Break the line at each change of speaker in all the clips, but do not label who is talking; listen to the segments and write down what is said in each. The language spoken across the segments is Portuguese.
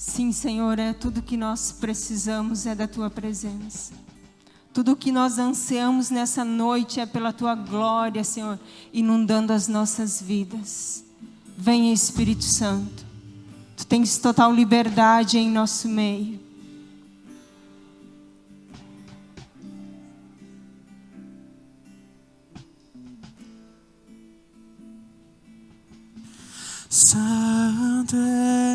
Sim, Senhor, é tudo que nós precisamos é da Tua presença. Tudo o que nós ansiamos nessa noite é pela Tua glória, Senhor, inundando as nossas vidas. Venha, Espírito Santo. Tu tens total liberdade em nosso meio.
Santo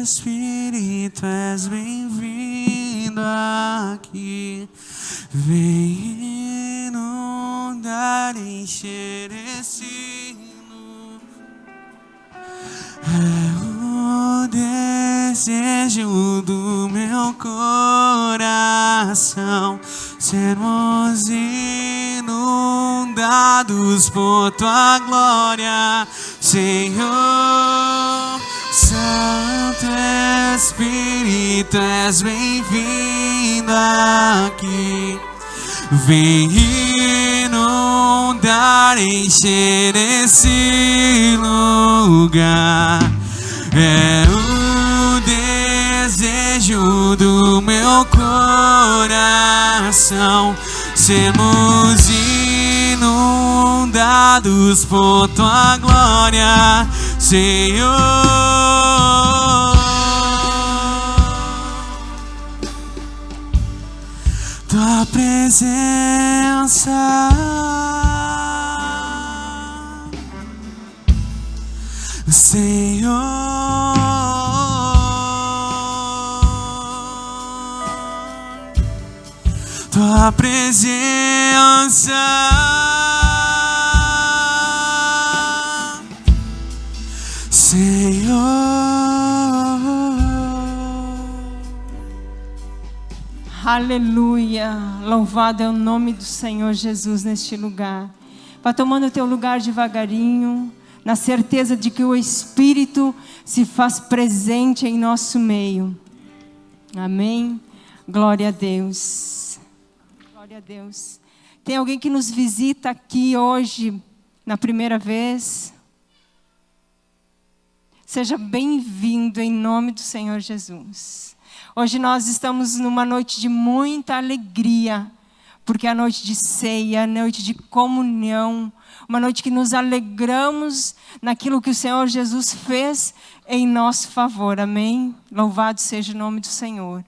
Espírito, és bem-vindo aqui. Vem inundar, encher esse lugar. É o desejo do meu coração, sermos inundados por Tua glória, Senhor. Santo Espírito, és bem-vindo aqui. Vem inundar, encher esse lugar. É o desejo do meu coração, sermos inundados por Tua glória, Senhor. Tua presença, Senhor. Tua presença, Senhor.
Aleluia, louvado é o nome do Senhor Jesus neste lugar. Vá tomando o teu lugar devagarinho, na certeza de que o Espírito se faz presente em nosso meio. Amém? Glória a Deus. Glória a Deus. Tem alguém que nos visita aqui hoje, na primeira vez? Seja bem-vindo em nome do Senhor Jesus. Hoje nós estamos numa noite de muita alegria, porque é a noite de ceia, a noite de comunhão, uma noite que nos alegramos naquilo que o Senhor Jesus fez em nosso favor, amém? Louvado seja o nome do Senhor.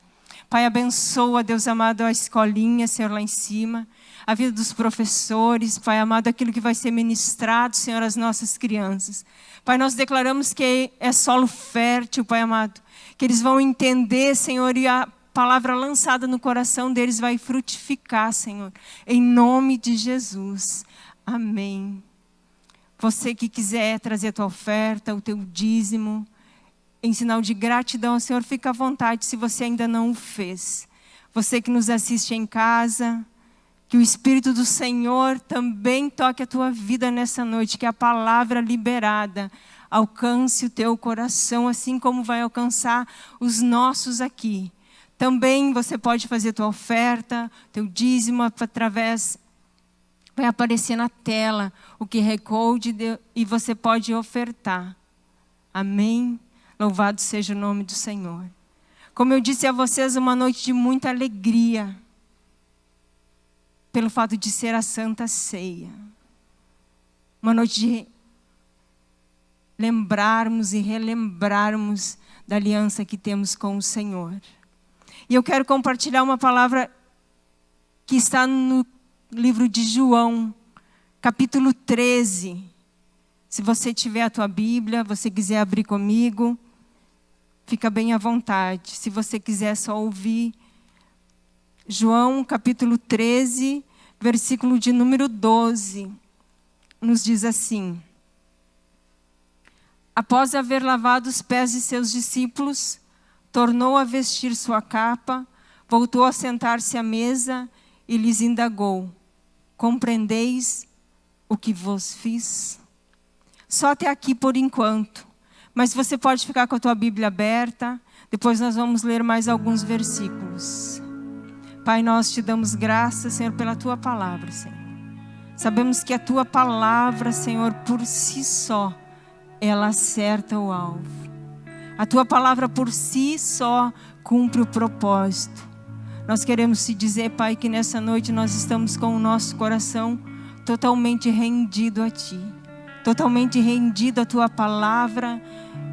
Pai, abençoa, Deus amado, a escolinha, Senhor, lá em cima, a vida dos professores, Pai amado, aquilo que vai ser ministrado, Senhor, às nossas crianças. Pai, nós declaramos que é solo fértil, Pai amado, que eles vão entender, Senhor, e a palavra lançada no coração deles vai frutificar, Senhor, em nome de Jesus. Amém. Você que quiser trazer a tua oferta, o teu dízimo, em sinal de gratidão ao Senhor, fica à vontade se você ainda não o fez. Você que nos assiste em casa, que o Espírito do Senhor também toque a tua vida nessa noite, que a palavra liberada alcance o teu coração, assim como vai alcançar os nossos aqui. Também você pode fazer tua oferta, teu dízimo através, vai aparecer na tela o QR Code e você pode ofertar. Amém? Louvado seja o nome do Senhor. Como eu disse a vocês, uma noite de muita alegria, pelo fato de ser a Santa Ceia. Uma noite de lembrarmos e relembrarmos da aliança que temos com o Senhor. E eu quero compartilhar uma palavra que está no livro de João, capítulo 13. Se você tiver a tua Bíblia, você quiser abrir comigo, fica bem à vontade. Se você quiser só ouvir, João, capítulo 13, versículo de número 12, nos diz assim: após haver lavado os pés de seus discípulos, tornou a vestir sua capa, voltou a sentar-se à mesa e lhes indagou: compreendeis o que vos fiz? Só até aqui por enquanto, mas você pode ficar com a tua Bíblia aberta, depois nós vamos ler mais alguns versículos. Pai, nós te damos graças, Senhor, pela tua palavra, Senhor. Sabemos que a tua palavra, Senhor, por si só, ela acerta o alvo. A tua palavra por si só cumpre o propósito. Nós queremos te dizer, Pai, que nessa noite nós estamos com o nosso coração totalmente rendido a Ti. Totalmente rendido à Tua palavra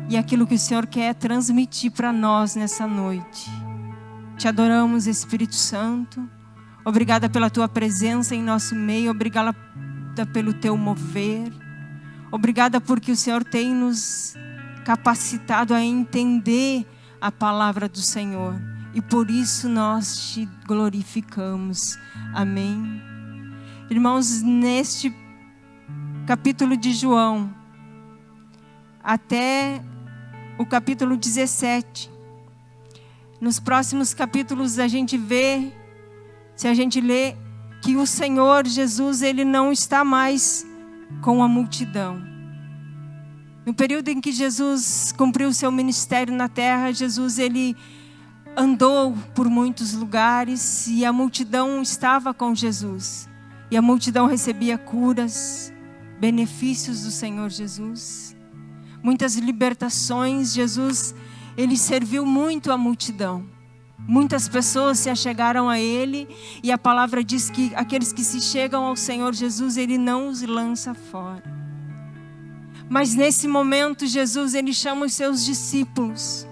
e aquilo que o Senhor quer transmitir para nós nessa noite. Te adoramos, Espírito Santo. Obrigada pela Tua presença em nosso meio. Obrigada pelo Teu mover. Obrigada porque o Senhor tem nos capacitado a entender a palavra do Senhor. E por isso nós Te glorificamos. Amém. Irmãos, neste capítulo de João, até o capítulo 17, nos próximos capítulos a gente vê, se a gente lê, que o Senhor Jesus, Ele não está mais com a multidão. No período em que Jesus cumpriu o seu ministério na terra, Jesus, Ele andou por muitos lugares e a multidão estava com Jesus. E a multidão recebia curas, benefícios do Senhor Jesus. Muitas libertações. Jesus, Ele serviu muito a multidão. Muitas pessoas se achegaram a Ele. E a palavra diz que aqueles que se chegam ao Senhor Jesus, Ele não os lança fora. Mas nesse momento, Jesus, Ele chama os seus discípulos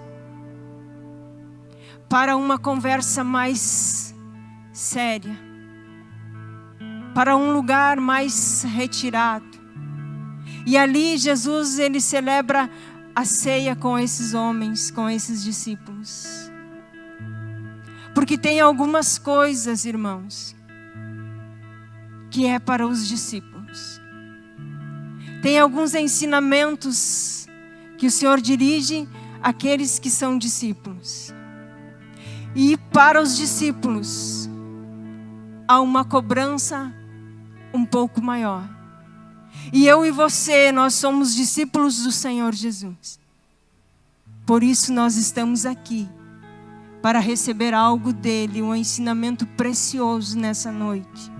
para uma conversa mais séria, para um lugar mais retirado. E ali Jesus, Ele celebra a ceia com esses homens, com esses discípulos. Porque tem algumas coisas, irmãos, que é para os discípulos. Tem alguns ensinamentos que o Senhor dirige àqueles que são discípulos. E para os discípulos, há uma cobrança um pouco maior. E eu e você, nós somos discípulos do Senhor Jesus. Por isso nós estamos aqui, para receber algo dEle, um ensinamento precioso nessa noite.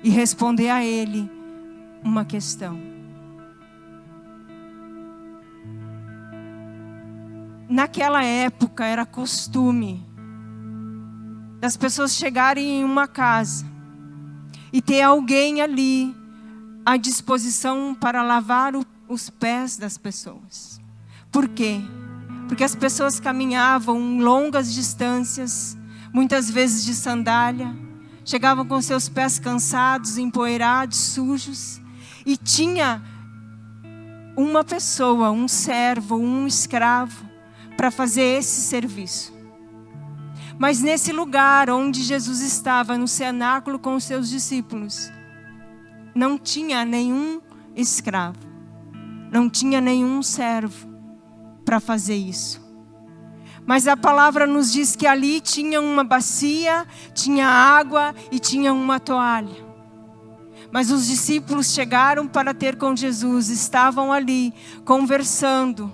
E responder a Ele uma questão. Naquela época era costume das pessoas chegarem em uma casa e ter alguém ali à disposição para lavar os pés das pessoas. Por quê? Porque as pessoas caminhavam longas distâncias, muitas vezes de sandália, chegavam com seus pés cansados, empoeirados, sujos, e tinha uma pessoa, um servo, um escravo, para fazer esse serviço. Mas nesse lugar onde Jesus estava, no cenáculo com os seus discípulos, não tinha nenhum escravo, não tinha nenhum servo para fazer isso. Mas a palavra nos diz que ali tinha uma bacia, tinha água e tinha uma toalha. Mas os discípulos chegaram para ter com Jesus, estavam ali conversando,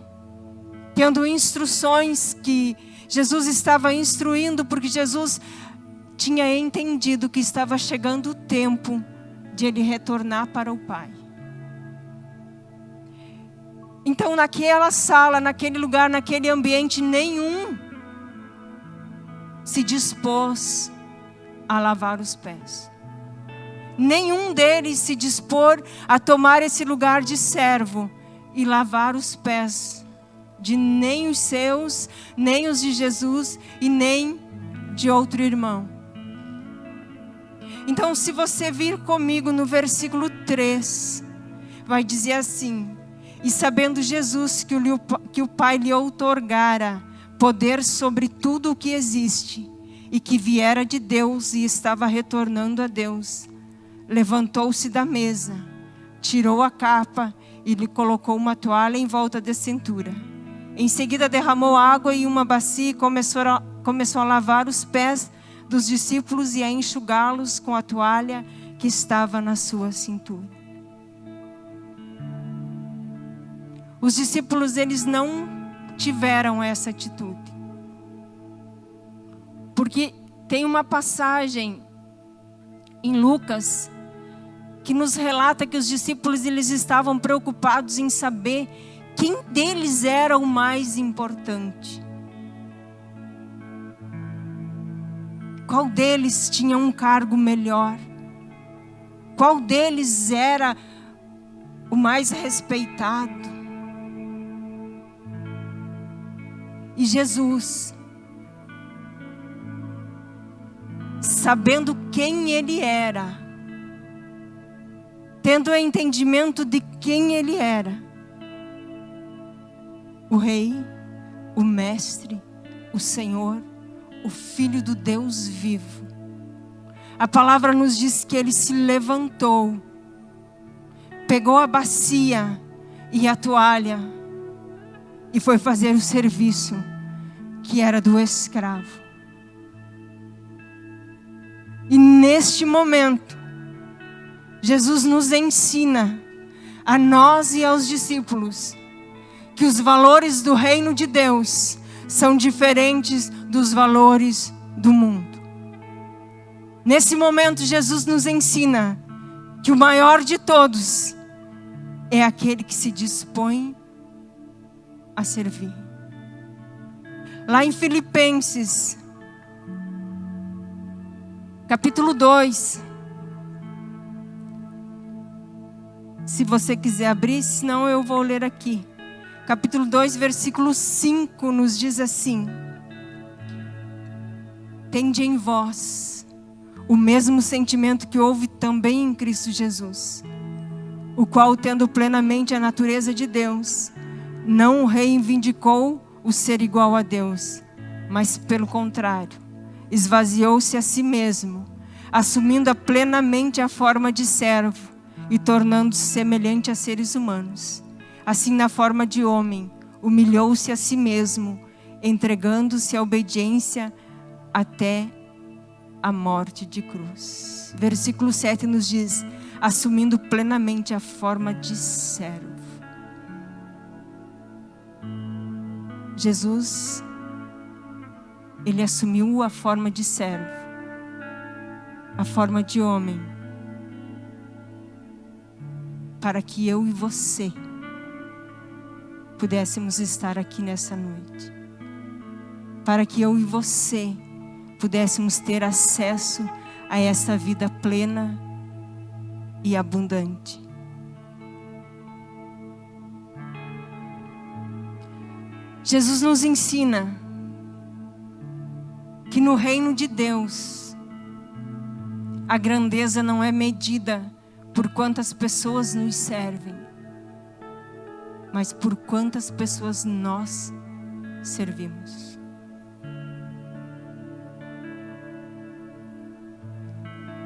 tendo instruções que Jesus estava instruindo, porque Jesus tinha entendido que estava chegando o tempo de Ele retornar para o Pai. Então naquela sala, naquele lugar, naquele ambiente, nenhum se dispôs a lavar os pés. Nenhum deles se dispôs a tomar esse lugar de servo e lavar os pés de nem os seus, nem os de Jesus e nem de outro irmão. Então, se você vir comigo no versículo 3, vai dizer assim: e sabendo Jesus que o Pai lhe outorgara poder sobre tudo o que existe, e que viera de Deus e estava retornando a Deus, levantou-se da mesa, tirou a capa e lhe colocou uma toalha em volta da cintura. Em seguida derramou água em uma bacia e começou a lavar os pés dos discípulos e a enxugá-los com a toalha que estava na sua cintura. Os discípulos, eles não tiveram essa atitude. Porque tem uma passagem em Lucas que nos relata que os discípulos, eles estavam preocupados em saber Quem deles era o mais importante? Qual deles tinha um cargo melhor? Qual deles era o mais respeitado? E Jesus, sabendo quem Ele era, tendo o entendimento de quem Ele era, o Rei, o Mestre, o Senhor, o Filho do Deus vivo. A palavra nos diz que Ele se levantou, pegou a bacia e a toalha e foi fazer o serviço que era do escravo. E neste momento, Jesus nos ensina, a nós e aos discípulos, que os valores do reino de Deus são diferentes dos valores do mundo. Nesse momento, Jesus nos ensina que o maior de todos é aquele que se dispõe a servir. Lá em Filipenses, capítulo 2, se você quiser abrir, senão eu vou ler aqui. Capítulo 2, versículo 5 nos diz assim: tende em vós o mesmo sentimento que houve também em Cristo Jesus, o qual, tendo plenamente a natureza de Deus, não reivindicou o ser igual a Deus, mas pelo contrário, esvaziou-se a si mesmo, assumindo plenamente a forma de servo e tornando-se semelhante a seres humanos. Assim, na forma de homem, humilhou-se a si mesmo, entregando-se à obediência até a morte de cruz. Versículo 7 nos diz: assumindo plenamente a forma de servo. Jesus, Ele assumiu a forma de servo, a forma de homem, para que eu e você pudéssemos estar aqui nessa noite, para que eu e você pudéssemos ter acesso a essa vida plena e abundante. Jesus nos ensina que no reino de Deus, a grandeza não é medida por quantas pessoas nos servem, mas por quantas pessoas nós servimos.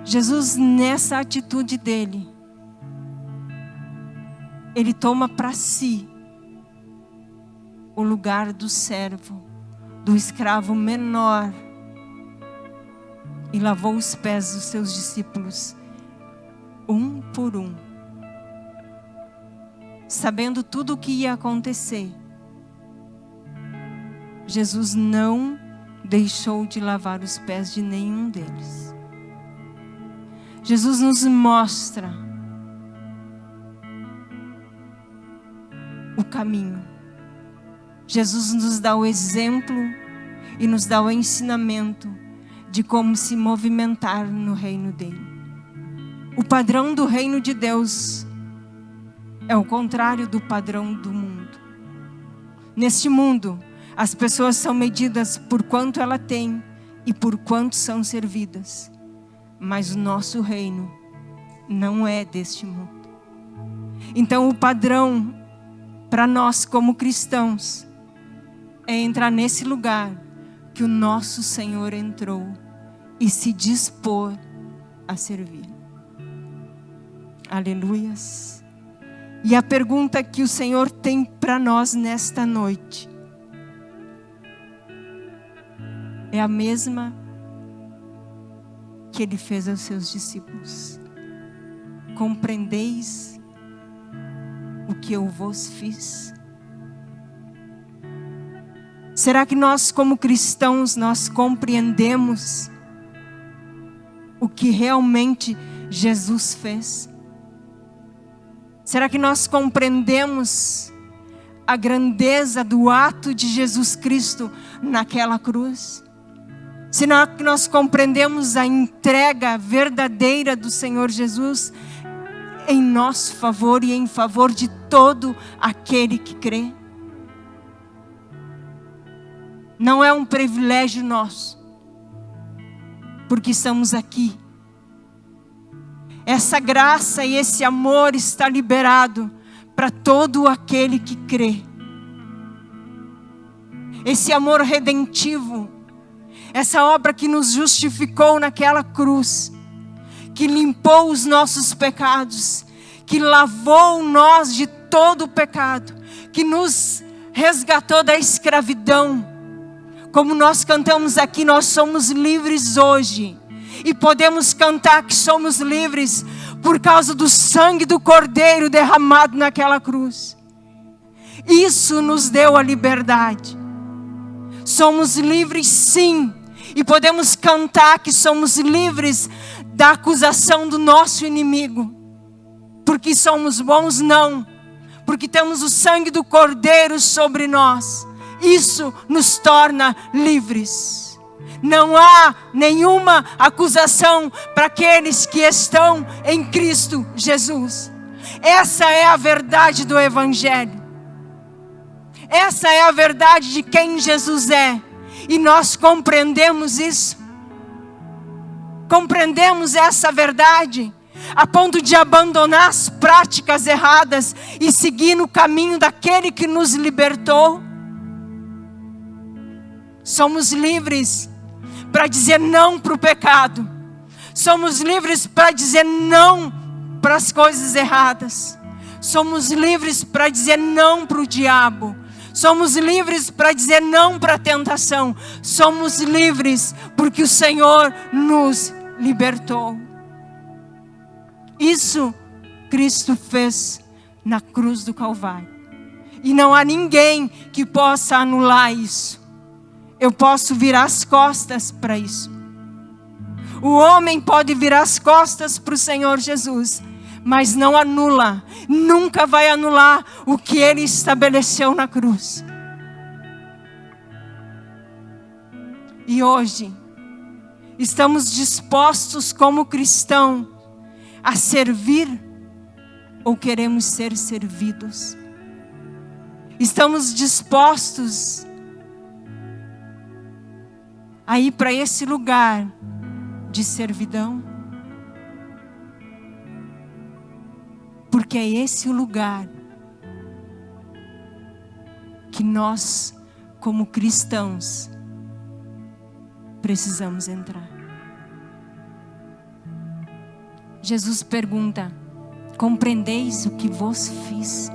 Jesus, nessa atitude dele, ele toma para si o lugar do servo, do escravo menor, e lavou os pés dos seus discípulos, um por um, sabendo tudo o que ia acontecer. Jesus não deixou de lavar os pés de nenhum deles. Jesus nos mostra o caminho. Jesus nos dá o exemplo e nos dá o ensinamento de como se movimentar no reino dele. O padrão do reino de Deus é o contrário do padrão do mundo. Neste mundo, as pessoas são medidas por quanto ela tem e por quanto são servidas. Mas o nosso reino não é deste mundo. Então o padrão para nós como cristãos é entrar nesse lugar que o nosso Senhor entrou e se dispor a servir. Aleluias. E a pergunta que o Senhor tem para nós nesta noite é a mesma que Ele fez aos seus discípulos. Compreendeis o que eu vos fiz? Será que nós, como cristãos, nós compreendemos o que realmente Jesus fez? Será que nós compreendemos a grandeza do ato de Jesus Cristo naquela cruz? Se nós compreendemos a entrega verdadeira do Senhor Jesus em nosso favor e em favor de todo aquele que crê? Não é um privilégio nosso, porque estamos aqui. Essa graça e esse amor está liberado para todo aquele que crê. Esse amor redentivo, essa obra que nos justificou naquela cruz, que limpou os nossos pecados, que lavou nós de todo o pecado, que nos resgatou da escravidão. Como nós cantamos aqui, nós somos livres hoje. E podemos cantar que somos livres por causa do sangue do Cordeiro derramado naquela cruz. Isso nos deu a liberdade. Somos livres sim. E podemos cantar que somos livres da acusação do nosso inimigo. Porque somos bons? Não. Porque temos o sangue do Cordeiro sobre nós. Isso nos torna livres. Não há nenhuma acusação para aqueles que estão em Cristo Jesus. Essa é a verdade do Evangelho. Essa é a verdade de quem Jesus é. E nós compreendemos isso. Compreendemos essa verdade a ponto de abandonar as práticas erradas e seguir no caminho daquele que nos libertou. Somos livres para dizer não para o pecado. Somos livres para dizer não para as coisas erradas. Somos livres para dizer não para o diabo. Somos livres para dizer não para a tentação. Somos livres porque o Senhor nos libertou. Isso Cristo fez na cruz do Calvário. E não há ninguém que possa anular isso. Eu posso virar as costas para isso. O homem pode virar as costas para o Senhor Jesus, mas não anula, nunca vai anular o que Ele estabeleceu na cruz. E hoje, estamos dispostos como cristãos a servir ou queremos ser servidos? Estamos dispostos a ir para esse lugar de servidão? Porque é esse o lugar que nós, como cristãos, precisamos entrar. Jesus pergunta: compreendeis o que vos fiz?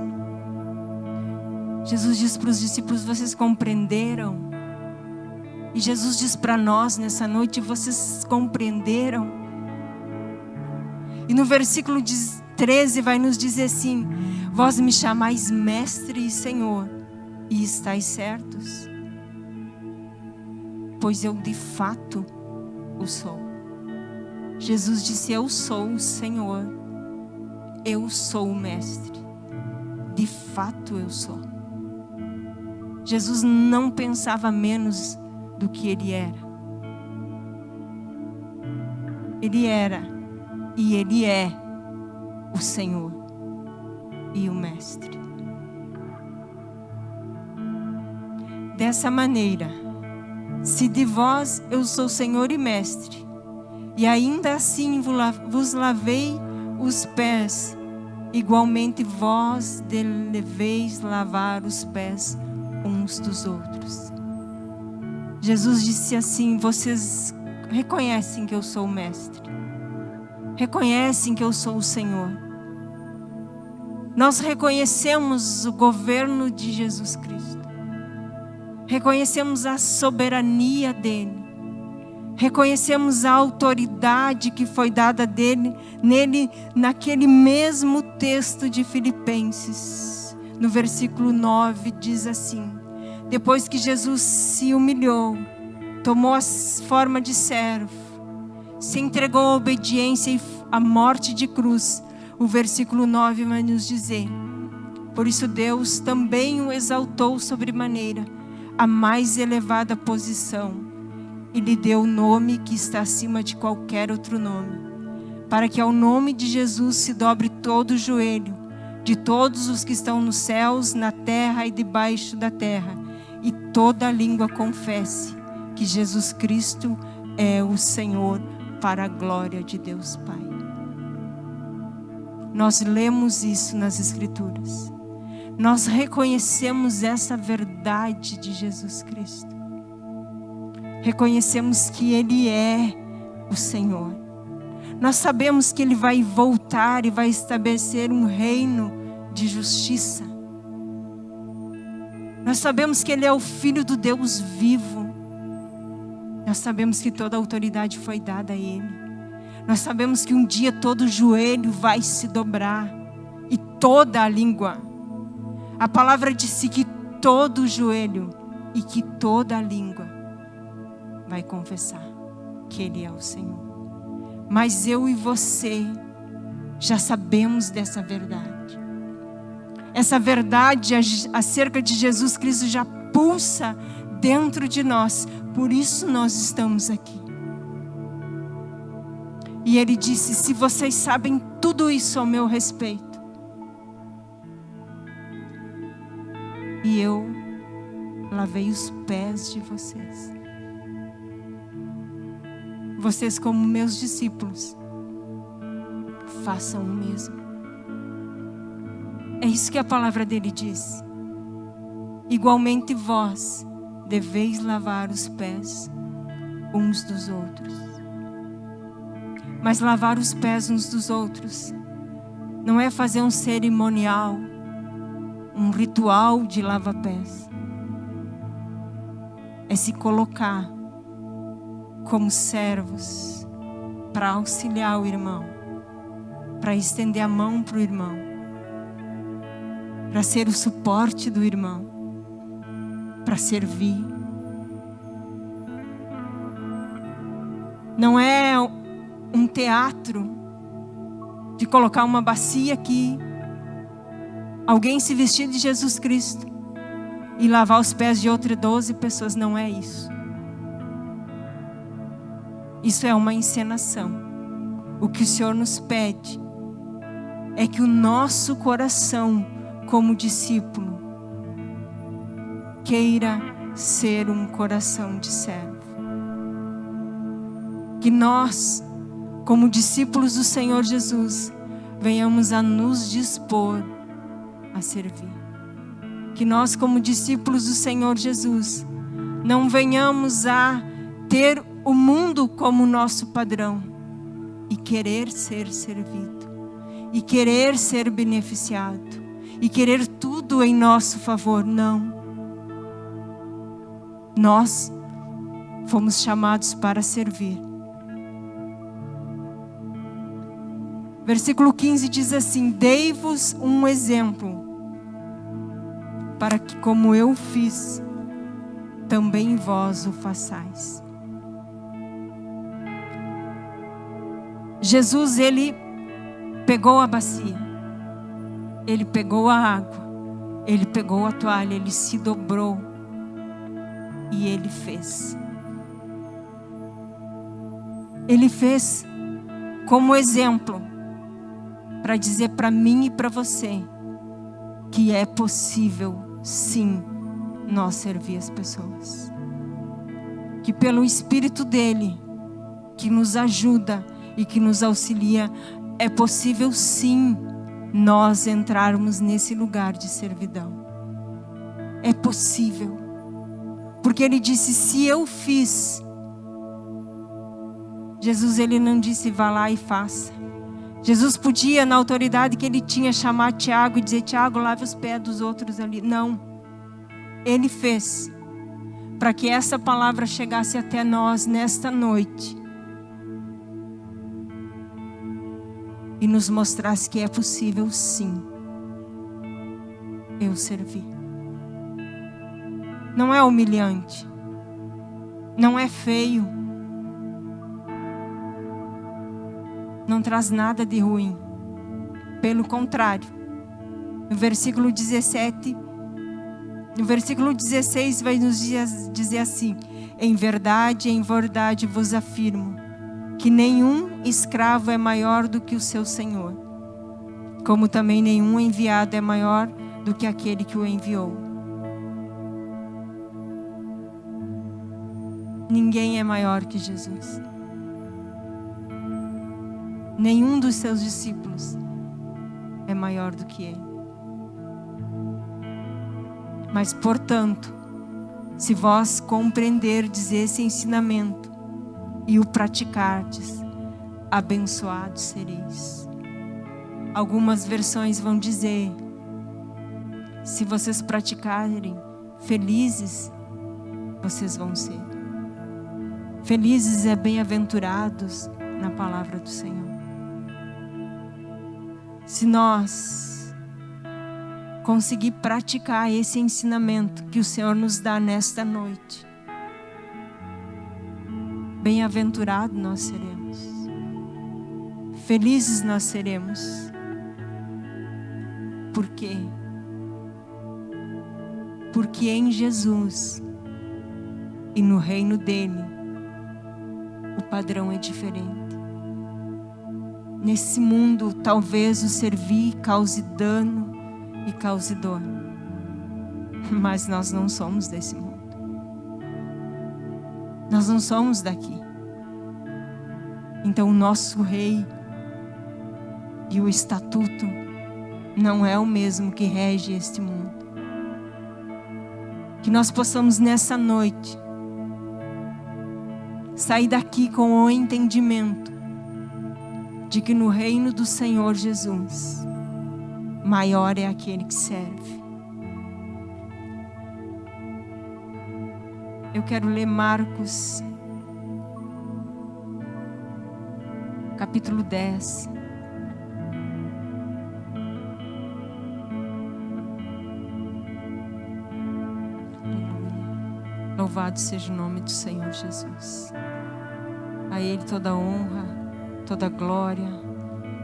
Jesus diz para os discípulos: vocês compreenderam? E Jesus diz para nós nessa noite: vocês compreenderam? E no versículo 13 vai nos dizer assim: vós me chamais mestre e Senhor, e estáis certos, pois eu de fato o sou. Jesus disse: eu sou o Senhor, eu sou o mestre, de fato eu sou. Jesus não pensava menos do que Ele era. Ele era e Ele é o Senhor e o Mestre. Dessa maneira, se de vós eu sou Senhor e Mestre, e ainda assim vos lavei os pés, igualmente vós deveis lavar os pés uns dos outros. Jesus disse assim: vocês reconhecem que eu sou o Mestre, reconhecem que eu sou o Senhor. Nós reconhecemos o governo de Jesus Cristo, reconhecemos a soberania dEle, reconhecemos a autoridade que foi dada nele naquele mesmo texto de Filipenses. No versículo 9 diz assim: depois que Jesus se humilhou, tomou a forma de servo, se entregou à obediência e à morte de cruz, o versículo 9 vai nos dizer: Por isso Deus também o exaltou sobremaneira, a mais elevada posição, e lhe deu o nome que está acima de qualquer outro nome, para que ao nome de Jesus se dobre todo o joelho, de todos os que estão nos céus, na terra e debaixo da terra, e toda língua confesse que Jesus Cristo é o Senhor, para a glória de Deus Pai. Nós lemos isso nas Escrituras. Nós reconhecemos essa verdade de Jesus Cristo. Reconhecemos que Ele é o Senhor. Nós sabemos que Ele vai voltar e vai estabelecer um reino de justiça. Nós sabemos que Ele é o Filho do Deus vivo. Nós sabemos que toda a autoridade foi dada a Ele. Nós sabemos que um dia todo joelho vai se dobrar e toda a língua. A palavra disse que todo joelho e que toda a língua vai confessar que Ele é o Senhor. Mas eu e você já sabemos dessa verdade. Essa verdade acerca de Jesus Cristo já pulsa dentro de nós. Por isso nós estamos aqui. E Ele disse: se vocês sabem tudo isso ao meu respeito, e eu lavei os pés de vocês, vocês como meus discípulos, façam o mesmo. É isso que a palavra dele diz. Igualmente vós deveis lavar os pés uns dos outros. Mas lavar os pés uns dos outros não é fazer um cerimonial, um ritual de lava-pés. É se colocar como servos para auxiliar o irmão, para estender a mão para o irmão, para ser o suporte do irmão, para servir. Não é um teatro de colocar uma bacia aqui, alguém se vestir de Jesus Cristo e lavar os pés de outras 12 pessoas. Não é isso. Isso é uma encenação. O que o Senhor nos pede é que o nosso coração, como discípulo, queira ser um coração de servo. Que nós, como discípulos do Senhor Jesus, venhamos a nos dispor a servir. Que nós, como discípulos do Senhor Jesus, não venhamos a ter o mundo como nosso padrão e querer ser servido, e querer ser beneficiado, e querer tudo em nosso favor. Não. Nós fomos chamados para servir. Versículo 15 diz assim: dei-vos um exemplo, para que como eu fiz, também vós o façais. Jesus, Ele pegou a bacia, Ele pegou a água, Ele pegou a toalha, Ele se dobrou e Ele fez. Ele fez como exemplo, para dizer para mim e para você que é possível, sim, nós servir as pessoas. Que pelo Espírito dele, que nos ajuda e que nos auxilia, é possível, sim, nós entrarmos nesse lugar de servidão. É possível. Porque ele disse: se eu fiz. Jesus, ele não disse vá lá e faça. Jesus podia, na autoridade que ele tinha, chamar Tiago e dizer: Tiago, lave os pés dos outros ali. Não. Ele fez para que essa palavra chegasse até nós nesta noite e nos mostrasse que é possível, sim, eu servir. Não é humilhante, não é feio, não traz nada de ruim. Pelo contrário, No versículo 17, no versículo 16 vai nos dizer assim: em verdade vos afirmo, que nenhum escravo é maior do que o seu senhor, como também nenhum enviado é maior do que aquele que o enviou. Ninguém é maior que Jesus. Nenhum dos seus discípulos é maior do que ele. Mas, portanto, se vós compreenderdes esse ensinamento e o praticardes, abençoados sereis. Algumas versões vão dizer: se vocês praticarem, felizes vocês vão ser. Felizes e bem-aventurados na palavra do Senhor. Se nós conseguir praticar esse ensinamento que o Senhor nos dá nesta noite, bem-aventurado nós seremos. Felizes nós seremos. Por quê? Porque em Jesus e no reino dele, o padrão é diferente. Nesse mundo, talvez o servir cause dano e cause dor, mas nós não somos desse mundo. Nós não somos daqui. Então o nosso rei e o estatuto não é o mesmo que rege este mundo. Que nós possamos nessa noite sair daqui com o entendimento de que no reino do Senhor Jesus, maior é aquele que serve. Eu quero ler Marcos, capítulo 10. Louvado seja o nome do Senhor Jesus. A Ele toda a honra, toda a glória,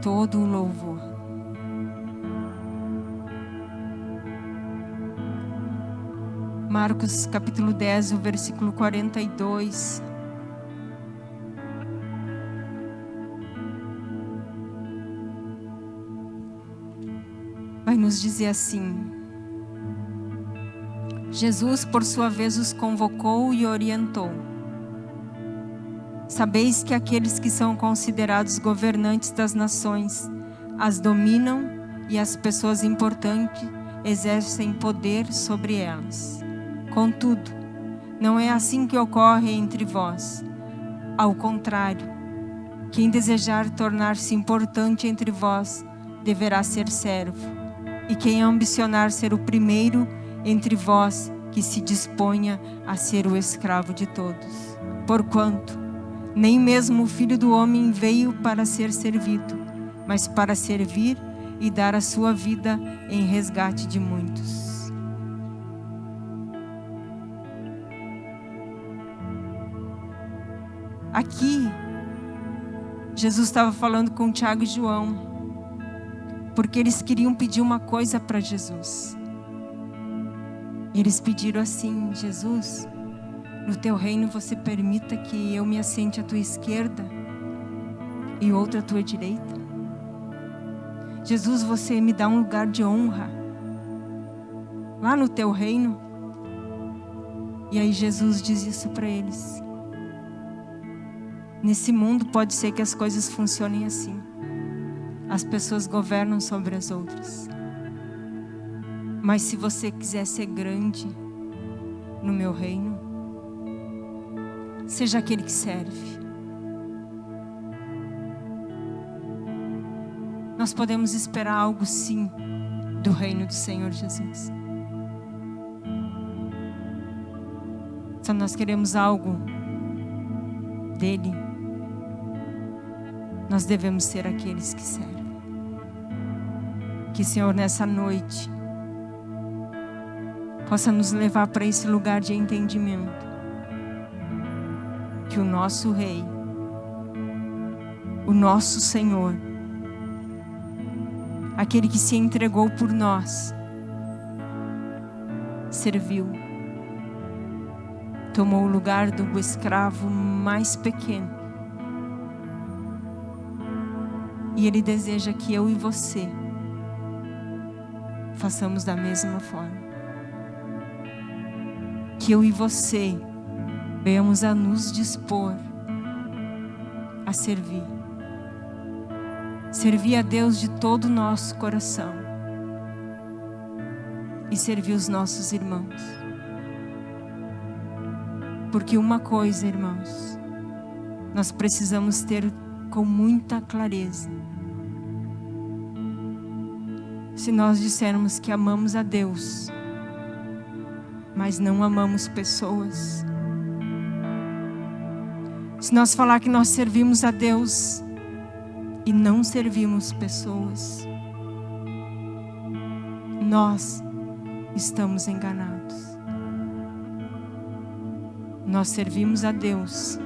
todo o louvor. Marcos capítulo 10, o versículo 42. Vai nos dizer assim: Jesus, por sua vez, os convocou e orientou. Sabeis que aqueles que são considerados governantes das nações as dominam e as pessoas importantes exercem poder sobre elas. Contudo, não é assim que ocorre entre vós. Ao contrário, quem desejar tornar-se importante entre vós deverá ser servo, e quem ambicionar ser o primeiro entre vós, que se disponha a ser o escravo de todos. Porquanto, nem mesmo o Filho do Homem veio para ser servido, mas para servir e dar a sua vida em resgate de muitos. Aqui, Jesus estava falando com Tiago e João, porque eles queriam pedir uma coisa para Jesus. Eles pediram assim: Jesus, no teu reino você permita que eu me assente à tua esquerda e outra à tua direita. Jesus, você me dá um lugar de honra lá no teu reino. E aí Jesus diz isso para eles: nesse mundo pode ser que as coisas funcionem assim. As pessoas governam sobre as outras. Mas se você quiser ser grande no meu reino, seja aquele que serve. Nós podemos esperar algo sim do reino do Senhor Jesus. Se nós queremos algo dele, nós devemos ser aqueles que servem. Que o Senhor nessa noite possa nos levar para esse lugar de entendimento, que o nosso Rei, o nosso Senhor, aquele que se entregou por nós, serviu, tomou o lugar do escravo mais pequeno. E Ele deseja que eu e você façamos da mesma forma. Que eu e você venhamos a nos dispor a servir. Servir a Deus de todo o nosso coração. E servir os nossos irmãos. Porque uma coisa, irmãos, nós precisamos ter com muita clareza. Se nós dissermos que amamos a Deus, mas não amamos pessoas. Se nós falar que nós servimos a Deus e não servimos pessoas, nós estamos enganados. Nós servimos a Deus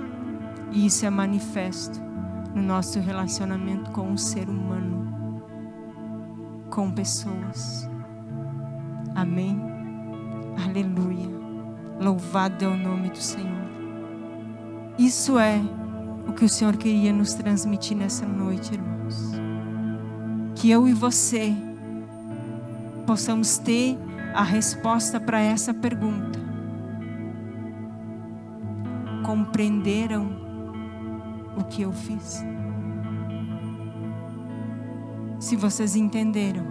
e isso é manifesto no nosso relacionamento com o ser humano, com pessoas. Amém? Aleluia. Louvado é o nome do Senhor. Isso é o que o Senhor queria nos transmitir nessa noite, irmãos. Que eu e você possamos ter a resposta para essa pergunta. Compreenderam o que eu fiz? Se vocês entenderam,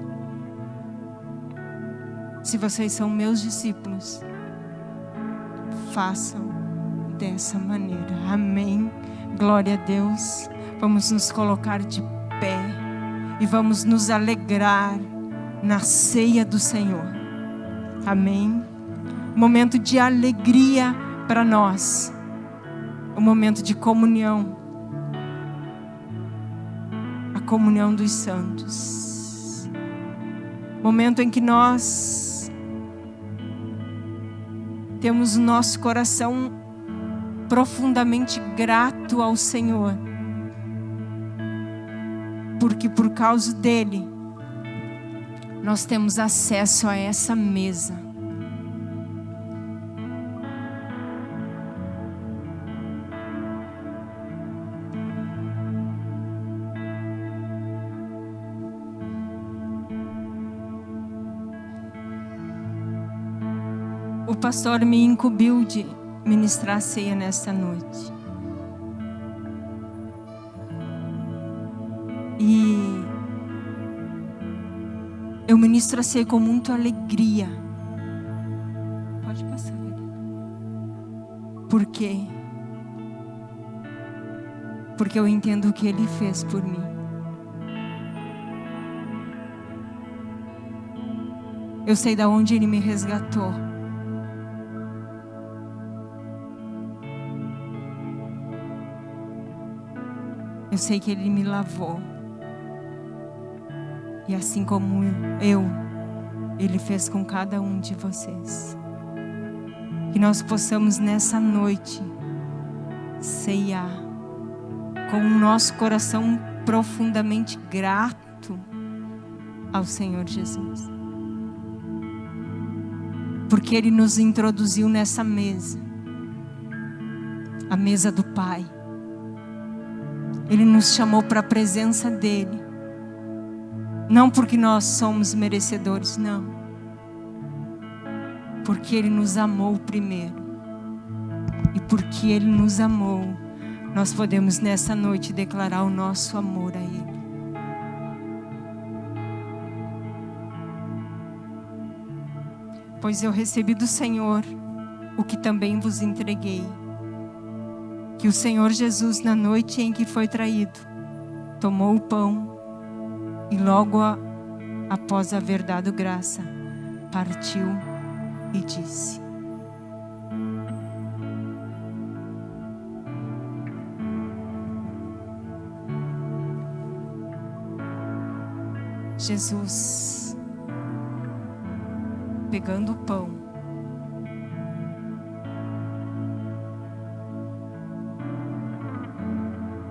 se vocês são meus discípulos, façam dessa maneira. Amém. Glória a Deus. Vamos nos colocar de pé e vamos nos alegrar na ceia do Senhor. Amém. Momento de alegria para nós. Um momento de comunhão. A comunhão dos santos. Momento em que nós temos o nosso coração profundamente grato ao Senhor. Porque por causa dele, nós temos acesso a essa mesa. O pastor me incumbiu de ministrar a ceia nesta noite. E eu ministro a ceia com muita alegria. Pode passar, querido. Por quê? Porque eu entendo o que Ele fez por mim. Eu sei de onde Ele me resgatou. Eu sei que Ele me lavou. E assim como Ele fez com cada um de vocês. Que nós possamos nessa noite ceiar com o nosso coração profundamente grato ao Senhor Jesus. Porque Ele nos introduziu nessa mesa. A mesa do Pai. Ele nos chamou para a presença dEle. Não porque nós somos merecedores, não. Porque Ele nos amou primeiro. E porque Ele nos amou, nós podemos nessa noite declarar o nosso amor a Ele. Pois eu recebi do Senhor o que também vos entreguei. Que o Senhor Jesus, na noite em que foi traído, tomou o pão e logo após haver dado graça, partiu e disse: Jesus, pegando o pão,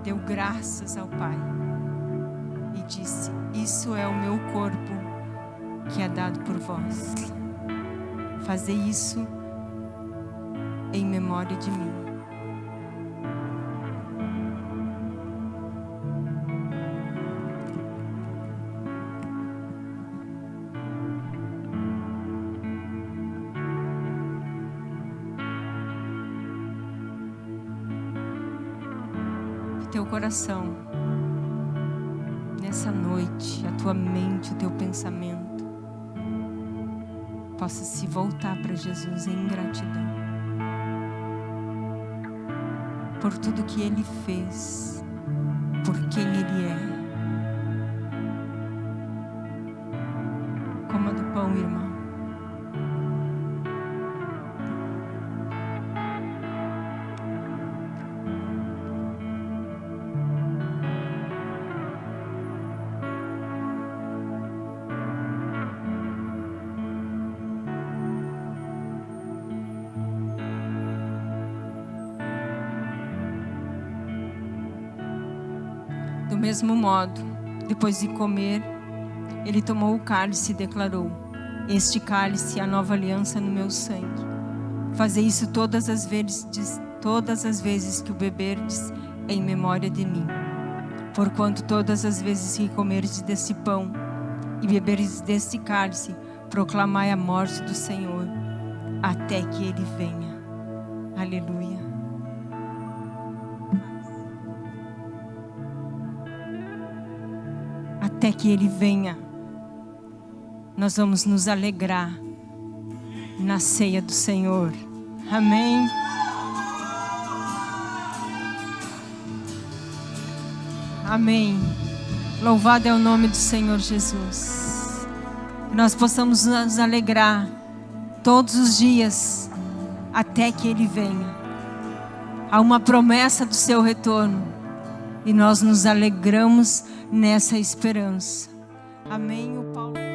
deu graças ao Pai e disse: Isso é o meu corpo que é dado por vós. Fazei isso em memória de mim. Teu coração, nessa noite, a tua mente, o teu pensamento possa se voltar para Jesus em gratidão por tudo que Ele fez, por quem Ele é. Coma do pão, irmão. Do mesmo modo, depois de comer, ele tomou o cálice e declarou: este cálice é a nova aliança no meu sangue. Fazei isso todas as vezes que o beberdes em memória de mim. Porquanto todas as vezes que comerdes desse pão e beberdes deste cálice, proclamai a morte do Senhor, até que Ele venha. Aleluia. Até que Ele venha, nós vamos nos alegrar na ceia do Senhor. Amém. Amém. Louvado é o nome do Senhor Jesus. Que nós possamos nos alegrar todos os dias até que Ele venha. Há uma promessa do seu retorno e nós nos alegramos nessa esperança. Amém. O Paulo